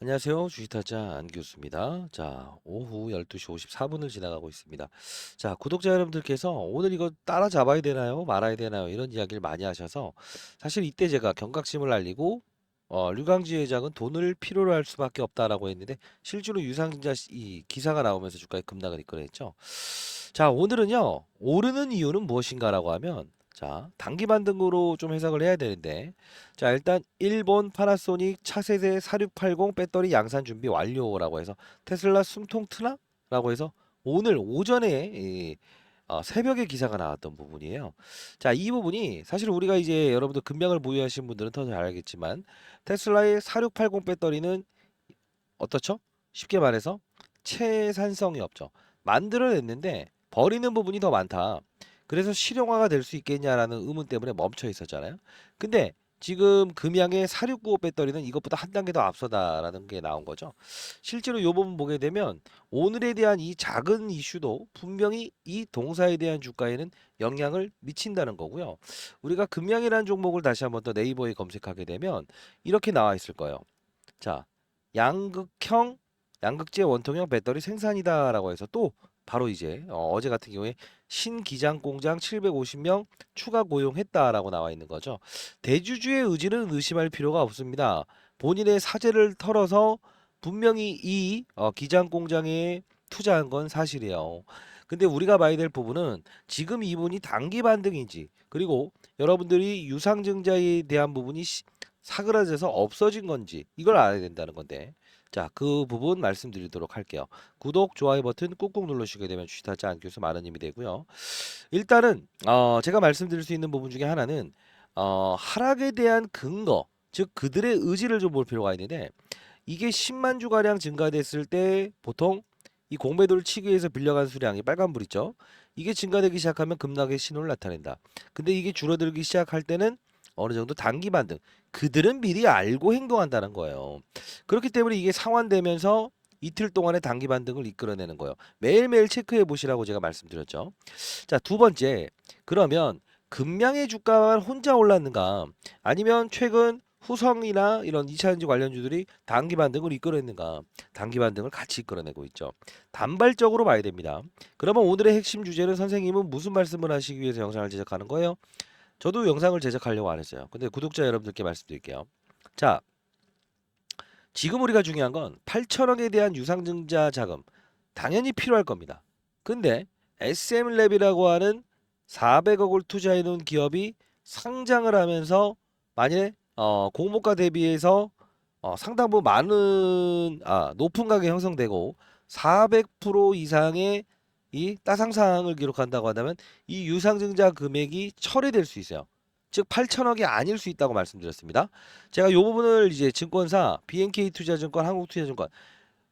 안녕하세요. 주식타자 안교수입니다. 자, 오후 12시 54분을 지나가고 있습니다. 자, 구독자 여러분들께서 오늘 이거 따라잡아야 되나요? 말아야 되나요? 이런 이야기를 많이 하셔서 사실 이때 제가 경각심을 알리고 류강지 회장은 돈을 필요로 할 수밖에 없다라고 했는데 실제로 유상증자 이 기사가 나오면서 주가에 급락을 이끌어냈죠. 자, 오늘은요. 오르는 이유는 무엇인가라고 하면 자, 단기 반등으로 좀 해석을 해야 되는데 자, 일단 일본 파나소닉 차세대 4680 배터리 양산 준비 완료라고 해서 테슬라 숨통 트나? 라고 해서 오늘 오전에 새벽에 기사가 나왔던 부분이에요. 자, 이 부분이 사실 우리가 이제 여러분들 금량을 보유하신 분들은 더 잘 알겠지만 테슬라의 4680 배터리는 어떻죠? 쉽게 말해서 채산성이 없죠. 만들어냈는데 버리는 부분이 더 많다. 그래서 실용화가 될 수 있겠냐라는 의문 때문에 멈춰 있었잖아요. 근데 지금 금양의 4695 배터리는 이것보다 한 단계 더 앞서다라는 게 나온 거죠. 실제로 이 부분 보게 되면 오늘에 대한 이 작은 이슈도 분명히 이 동사에 대한 주가에는 영향을 미친다는 거고요. 우리가 금양이라는 종목을 다시 한번 더 네이버에 검색하게 되면 이렇게 나와 있을 거예요. 자, 양극형 양극재 원통형 배터리 생산이다라고 해서 또 바로 이제 어제 같은 경우에 신기장 공장 750명 추가 고용했다라고 나와 있는 거죠. 대주주의 의지는 의심할 필요가 없습니다. 본인의 사재를 털어서 분명히 이 기장 공장에 투자한 건 사실이에요. 근데 우리가 봐야 될 부분은 지금 이분이 단기 반등인지 그리고 여러분들이 유상증자에 대한 부분이 사그라져서 없어진 건지 이걸 알아야 된다는 건데 자, 그 부분 말씀드리도록 할게요. 구독, 좋아요 버튼 꾹꾹 누르시게 되면 주식타지 않교수 많은 힘이 되고요. 일단은 제가 말씀드릴 수 있는 부분 중에 하나는 하락에 대한 근거, 즉 그들의 의지를 좀 볼 필요가 있는데 이게 10만 주가량 증가됐을 때 보통 이 공매도를 치기 위해서 빌려간 수량이 빨간불 있죠. 이게 증가되기 시작하면 급락의 신호를 나타낸다. 근데 이게 줄어들기 시작할 때는 어느 정도 단기 반등. 그들은 미리 알고 행동한다는 거예요. 그렇기 때문에 이게 상환되면서 이틀 동안의 단기 반등을 이끌어내는 거예요. 매일매일 체크해 보시라고 제가 말씀드렸죠. 자, 두 번째. 그러면 금량의 주가만 혼자 올랐는가? 아니면 최근 후성이나 이런 2차전지 관련주들이 단기 반등을 이끌어냈는가? 단기 반등을 같이 이끌어내고 있죠. 단발적으로 봐야 됩니다. 그러면 오늘의 핵심 주제는 선생님은 무슨 말씀을 하시기 위해서 영상을 제작하는 거예요? 저도 영상을 제작하려고 안 했어요. 근데 구독자 여러분들께 말씀드릴게요. 자, 지금 우리가 중요한 건 8천억에 대한 유상증자 자금 당연히 필요할 겁니다. 근데 SM랩이라고 하는 400억을 투자해 놓은 기업이 상장을 하면서 만약에 공모가 대비해서 상당 부분 많은 높은 가격이 형성되고 400% 이상의 이 따상상을 기록한다고 한다면 이 유상증자 금액이 철회될 수 있어요. 즉 8천억이 아닐 수 있다고 말씀드렸습니다. 제가 이 부분을 이제 증권사 BNK투자증권, 한국투자증권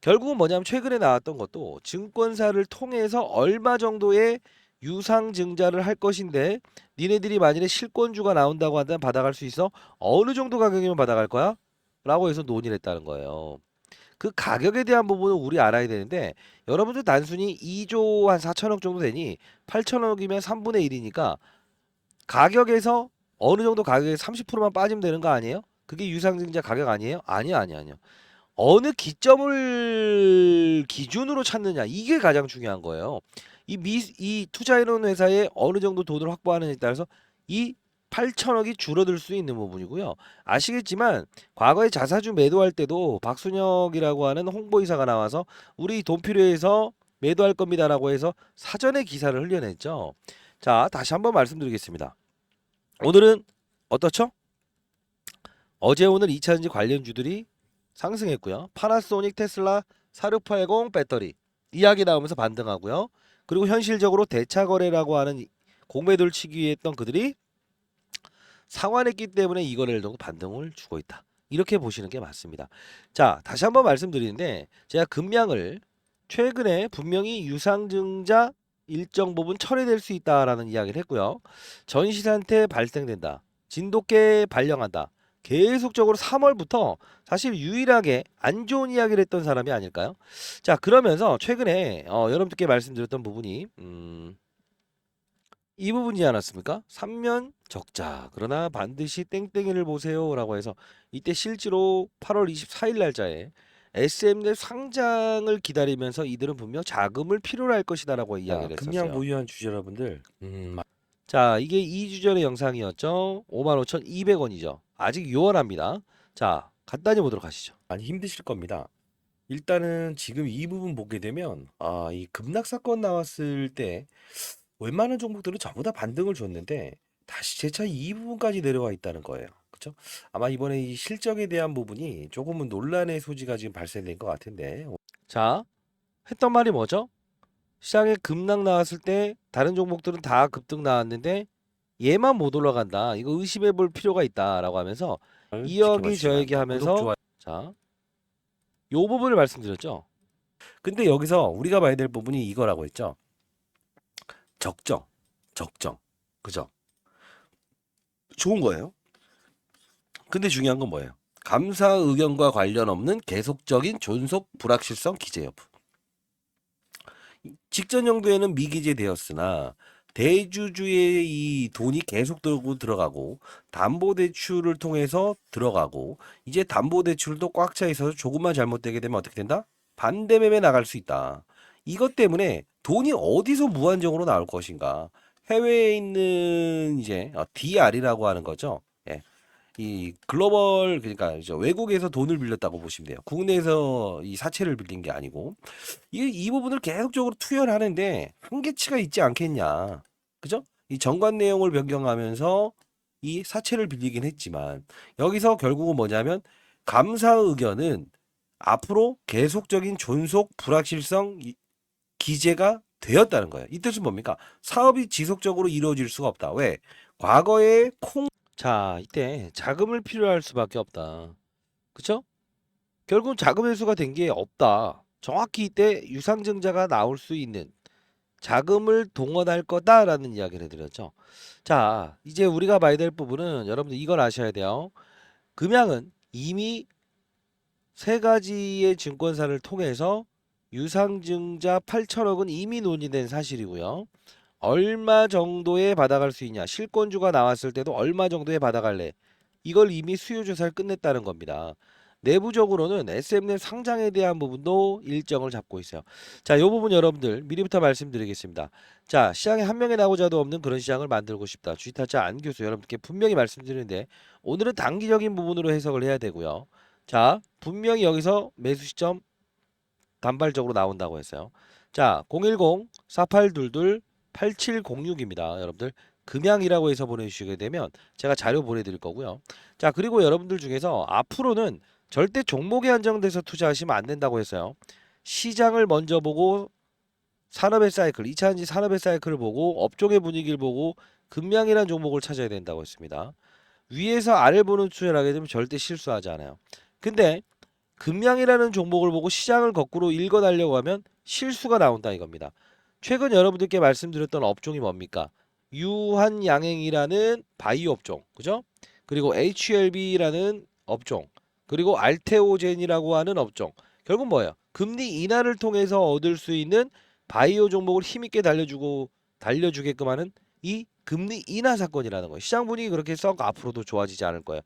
결국은 뭐냐면 최근에 나왔던 것도 증권사를 통해서 얼마 정도의 유상증자를 할 것인데 니네들이 만일에 실권주가 나온다고 한다면 받아갈 수 있어? 어느 정도 가격이면 받아갈 거야? 라고 해서 논의를 했다는 거예요. 그 가격에 대한 부분은 우리 알아야 되는데 여러분들 단순히 2조 한 4천억 정도 되니 8천억이면 3분의 1이니까 가격에서 어느 정도 가격에 30%만 빠지면 되는 거 아니에요? 그게 유상증자 가격 아니에요? 아니요, 아니요, 아니요. 어느 기점을 기준으로 찾느냐 이게 가장 중요한 거예요. 이 투자해놓은 회사에 어느 정도 돈을 확보하느냐에 따라서 이 8천억이 줄어들 수 있는 부분이고요. 아시겠지만 과거에 자사주 매도할 때도 박순혁이라고 하는 홍보이사가 나와서 우리 돈 필요해서 매도할 겁니다라고 해서 사전에 기사를 흘려냈죠. 자, 다시 한번 말씀드리겠습니다. 오늘은 어떻죠? 어제 오늘 2차전지 관련주들이 상승했고요. 파나소닉, 테슬라, 4680 배터리 이야기 나오면서 반등하고요. 그리고 현실적으로 대차 거래라고 하는 공매도를 치기 위해 했던 그들이 상환했기 때문에 이 거래를 정도 반등을 주고 있다. 이렇게 보시는 게 맞습니다. 자, 다시 한번 말씀드리는데 제가 금량을 최근에 분명히 유상증자 일정 부분 철회될 수 있다라는 이야기를 했고요. 전시 상태 발생된다. 진돗개 발령한다. 계속적으로 3월부터 사실 유일하게 안 좋은 이야기를 했던 사람이 아닐까요? 자, 그러면서 최근에 여러분들께 말씀드렸던 부분이 이 부분이지 않았습니까? 3면 적자. 그러나 반드시 땡땡이를 보세요라고 해서 이때 실제로 8월 24일 날짜에 SM랩 상장을 기다리면서 이들은 분명 자금을 필요로 할 것이다라고 자, 이야기를 금량 했었어요. 보유한 주주 여러분들, 자, 이게 2주 전의 영상이었죠. 55,200원이죠. 아직 요원합니다. 자, 간단히 보도록 하시죠. 많이 힘드실 겁니다. 일단은 지금 이 부분 보게 되면, 이 급락 사건 나왔을 때 웬만한 종목들은 전부 다 반등을 줬는데 다시 재차 이 부분까지 내려와 있다는 거예요. 그렇죠? 아마 이번에 이 실적에 대한 부분이 조금은 논란의 소지가 지금 발생된 것 같은데, 자, 했던 말이 뭐죠? 시장에 급락 나왔을 때 다른 종목들은 다 급등 나왔는데 얘만 못 올라간다. 이거 의심해 볼 필요가 있다라고 하면서 이 지켜봐 얘기 주시기 저 얘기 바랍니다. 구독, 하면서 좋아요. 자, 요 부분을 말씀드렸죠. 근데 여기서 우리가 봐야 될 부분이 이거라고 했죠. 적정, 적정, 그죠? 좋은 거예요. 근데 중요한 건 뭐예요? 감사 의견과 관련 없는 계속적인 존속 불확실성 기재 여부. 직전 연도에는 미기재되었으나 대주주의 이 돈이 계속 들고 들어가고 담보대출을 통해서 들어가고 이제 담보대출도 꽉 차 있어서 조금만 잘못되게 되면 어떻게 된다? 반대매매 나갈 수 있다. 이것 때문에 돈이 어디서 무한정으로 나올 것인가? 해외에 있는 이제 DR이라고 하는 거죠. 예. 이 글로벌 그러니까 이제 외국에서 돈을 빌렸다고 보시면 돼요. 국내에서 이 사채를 빌린 게 아니고 이 부분을 계속적으로 투여를 하는데 한계치가 있지 않겠냐. 그죠? 이 정관 내용을 변경하면서 이 사채를 빌리긴 했지만 여기서 결국은 뭐냐면 감사 의견은 앞으로 계속적인 존속 불확실성 기재가 되었다는 거예요. 이 뜻은 뭡니까? 사업이 지속적으로 이루어질 수가 없다. 왜? 과거에 자, 이때 자금을 필요할 수밖에 없다. 그쵸? 결국 자금 회수가 된 게 없다. 정확히 이때 유상증자가 나올 수 있는 자금을 동원할 거다라는 이야기를 해드렸죠. 자, 이제 우리가 봐야 될 부분은 여러분들 이걸 아셔야 돼요. 금양은 이미 세 가지의 증권사를 통해서 유상증자 8천억은 이미 논의된 사실이고요. 얼마 정도에 받아갈 수 있냐. 실권주가 나왔을 때도 얼마 정도에 받아갈래. 이걸 이미 수요조사를 끝냈다는 겁니다. 내부적으로는 SM넷 상장에 대한 부분도 일정을 잡고 있어요. 자, 이 부분 여러분들 미리부터 말씀드리겠습니다. 자, 시장에 한 명의 나고자도 없는 그런 시장을 만들고 싶다. 주식타짜 안교수 여러분께 분명히 말씀드리는데 오늘은 단기적인 부분으로 해석을 해야 되고요. 자, 분명히 여기서 매수 시점 단발적으로 나온다고 했어요. 자, 010-4822-8706입니다. 여러분들 금양이라고 해서 보내주시게 되면 제가 자료 보내드릴 거고요. 자, 그리고 여러분들 중에서 앞으로는 절대 종목에 한정돼서 투자하시면 안 된다고 했어요. 시장을 먼저 보고 산업의 사이클, 2차전지 산업의 사이클을 보고 업종의 분위기를 보고 금양이라는 종목을 찾아야 된다고 했습니다. 위에서 아래 보는 투자를 하게 되면 절대 실수하지 않아요. 근데 금양이라는 종목을 보고 시장을 거꾸로 읽어달려고 하면 실수가 나온다 이겁니다. 최근 여러분들께 말씀드렸던 업종이 뭡니까? 유한양행이라는 바이오 업종, 그죠? 그리고 HLB라는 업종, 그리고 알테오젠이라고 하는 업종. 결국 뭐예요? 금리 인하를 통해서 얻을 수 있는 바이오 종목을 힘있게 달려주게끔 하는 이 금리 인하 사건이라는 거예요. 시장 분위기 그렇게 썩 앞으로도 좋아지지 않을 거예요.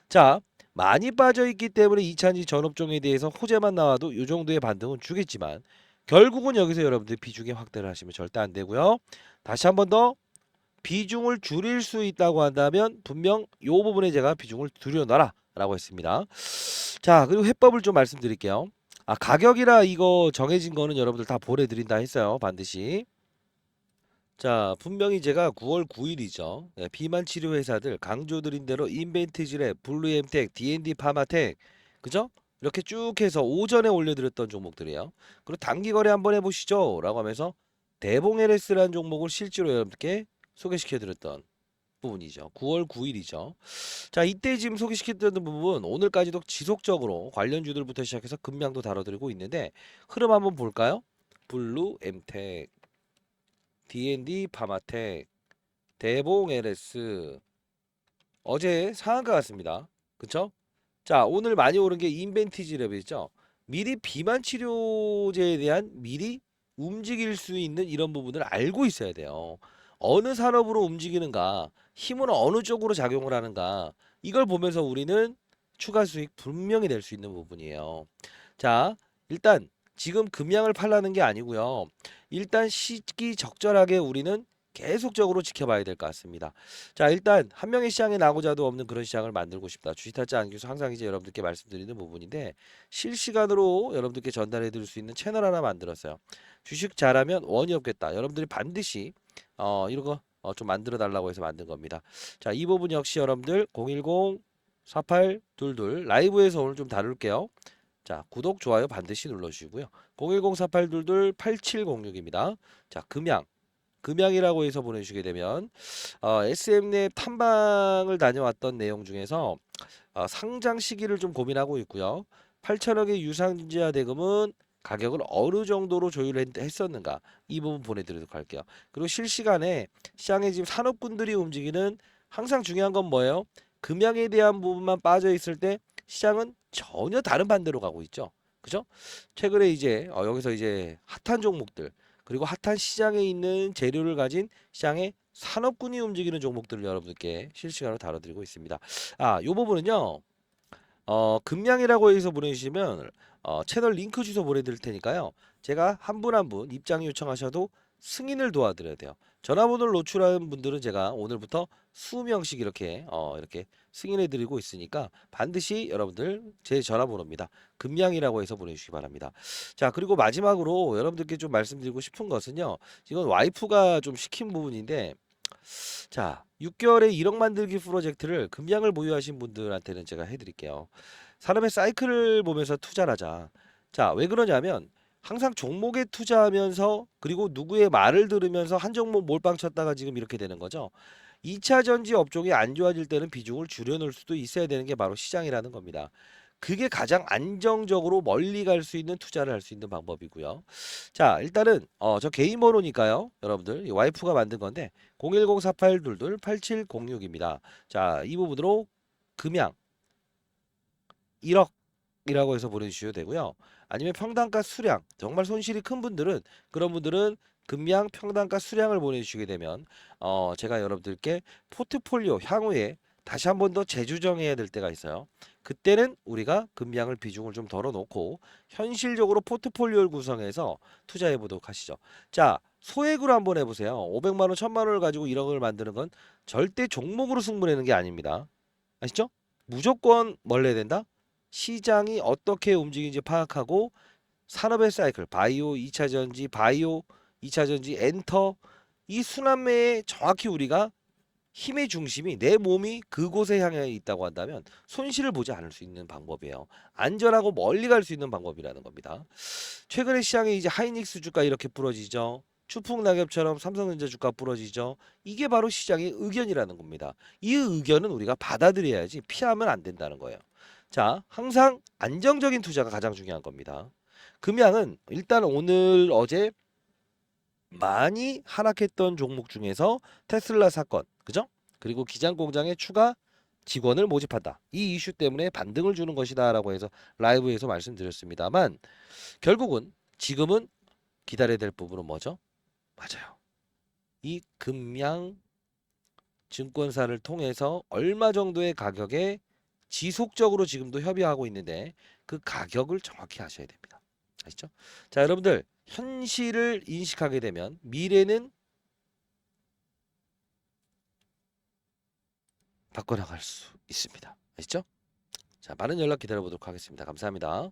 자, 많이 빠져있기 때문에 2차전지 전업종에 대해서 호재만 나와도 이 정도의 반등은 주겠지만 결국은 여기서 여러분들 비중의 확대를 하시면 절대 안 되고요. 다시 한 번 더 비중을 줄일 수 있다고 한다면 분명 이 부분에 제가 비중을 줄여놔라 라고 했습니다. 자, 그리고 해법을 좀 말씀드릴게요. 가격이라 이거 정해진 거는 여러분들 다 보내드린다 했어요. 반드시. 자, 분명히 제가 9월 9일이죠. 비만 치료 회사들 강조드린 대로 인벤티지랩, 블루엠텍, D&D 파마텍, 그죠? 이렇게 쭉 해서 오전에 올려드렸던 종목들이에요. 그리고 단기 거래 한번 해보시죠. 라고 하면서 대봉 LS라는 종목을 실제로 여러분께 소개시켜드렸던 부분이죠. 9월 9일이죠. 자, 이때 지금 소개시켜드렸던 부분 오늘까지도 지속적으로 관련주들부터 시작해서 금량도 다뤄드리고 있는데 흐름 한번 볼까요? 블루엠텍, D&D 파마텍, 대봉 LS 어제 상한가 같습니다. 그쵸? 자, 오늘 많이 오른 게 인벤티지 랩이죠. 미리 비만 치료제에 대한 미리 움직일 수 있는 이런 부분을 알고 있어야 돼요. 어느 산업으로 움직이는가, 힘은 어느 쪽으로 작용을 하는가, 이걸 보면서 우리는 추가 수익 분명히 낼 수 있는 부분이에요. 자, 일단 지금 금양을 팔라는 게 아니고요. 일단 시기적절하게 우리는 계속적으로 지켜봐야 될 것 같습니다. 자, 일단 한 명의 시장에 나고자도 없는 그런 시장을 만들고 싶다. 주식타짜 안기수 항상 이제 여러분들께 말씀드리는 부분인데 실시간으로 여러분들께 전달해 드릴 수 있는 채널 하나 만들었어요. 주식 잘하면 원이 없겠다. 여러분들이 반드시 이런 거 좀 만들어 달라고 해서 만든 겁니다. 자, 이 부분 역시 여러분들 010-4822 라이브에서 오늘 좀 다룰게요. 자, 구독, 좋아요 반드시 눌러주시고요. 010-4822-8706입니다. 자, 금양이라고 해서 보내주시게 되면 SM넷 탐방을 다녀왔던 내용 중에서 상장 시기를 좀 고민하고 있고요. 8천억의 유상증자 대금은 가격을 어느 정도로 조율했었는가 이 부분 보내드리도록 할게요. 그리고 실시간에 시장에 지금 산업군들이 움직이는 항상 중요한 건 뭐예요? 금양에 대한 부분만 빠져 있을 때 시장은 전혀 다른 반대로 가고 있죠. 그죠? 최근에 이제 여기서 이제 핫한 종목들 그리고 핫한 시장에 있는 재료를 가진 시장의 산업군이 움직이는 종목들을 여러분들께 실시간으로 다뤄드리고 있습니다. 요 부분은요. 금양이라고 해서 보내주시면 채널 링크 주소 보내드릴 테니까요. 제가 한 분 한 분 입장 요청하셔도 승인을 도와드려야 돼요. 전화번호를 노출하는 분들은 제가 오늘부터 수명씩 이렇게 승인해드리고 있으니까 반드시 여러분들 제 전화번호입니다. 금양이라고 해서 보내주시기 바랍니다. 자, 그리고 마지막으로 여러분들께 좀 말씀드리고 싶은 것은요. 이건 와이프가 좀 시킨 부분인데 자, 6개월에 1억 만들기 프로젝트를 금양을 보유하신 분들한테는 제가 해드릴게요. 사람의 사이클을 보면서 투자를 하자. 자, 왜 그러냐면 항상 종목에 투자하면서 그리고 누구의 말을 들으면서 한 종목 몰빵 쳤다가 지금 이렇게 되는 거죠. 2차 전지 업종이 안 좋아질 때는 비중을 줄여놓을 수도 있어야 되는 게 바로 시장이라는 겁니다. 그게 가장 안정적으로 멀리 갈 수 있는 투자를 할 수 있는 방법이고요. 자, 일단은 저 개인 번호니까요. 여러분들 이 와이프가 만든 건데 010-4822-8706입니다. 자, 이 부분으로 금양 1억이라고 해서 보내주셔도 되고요. 아니면 평단가 수량 정말 손실이 큰 분들은 그런 분들은 금양 평단가 수량을 보내주시게 되면 제가 여러분들께 포트폴리오 향후에 다시 한 번 더 재조정해야 될 때가 있어요. 그때는 우리가 금양을 비중을 좀 덜어놓고 현실적으로 포트폴리오를 구성해서 투자해 보도록 하시죠. 자, 소액으로 한번 해보세요. 500만 원, 1000만 원을 가지고 1억을 만드는 건 절대 종목으로 승부내는 게 아닙니다. 아시죠? 무조건 뭘 해야 된다? 시장이 어떻게 움직이는지 파악하고 산업의 사이클, 바이오, 2차 전지, 바이오, 2차 전지, 엔터 이 순환매에 정확히 우리가 힘의 중심이 내 몸이 그곳에 향해 있다고 한다면 손실을 보지 않을 수 있는 방법이에요. 안전하고 멀리 갈 수 있는 방법이라는 겁니다. 최근에 시장에 이제 하이닉스 주가 이렇게 부러지죠. 추풍낙엽처럼 삼성전자 주가 부러지죠. 이게 바로 시장의 의견이라는 겁니다. 이 의견은 우리가 받아들여야지 피하면 안 된다는 거예요. 자, 항상 안정적인 투자가 가장 중요한 겁니다. 금양은 일단 오늘 어제 많이 하락했던 종목 중에서 테슬라 사건, 그죠? 그리고 기장 공장에 추가 직원을 모집한다. 이 이슈 때문에 반등을 주는 것이다라고 해서 라이브에서 말씀드렸습니다만 결국은 지금은 기다려야 될 부분은 뭐죠? 맞아요. 이 금양 증권사를 통해서 얼마 정도의 가격에 지속적으로 지금도 협의하고 있는데 그 가격을 정확히 아셔야 됩니다. 아시죠? 자, 여러분들 현실을 인식하게 되면 미래는 바꿔나갈 수 있습니다. 아시죠? 자, 많은 연락 기다려보도록 하겠습니다. 감사합니다.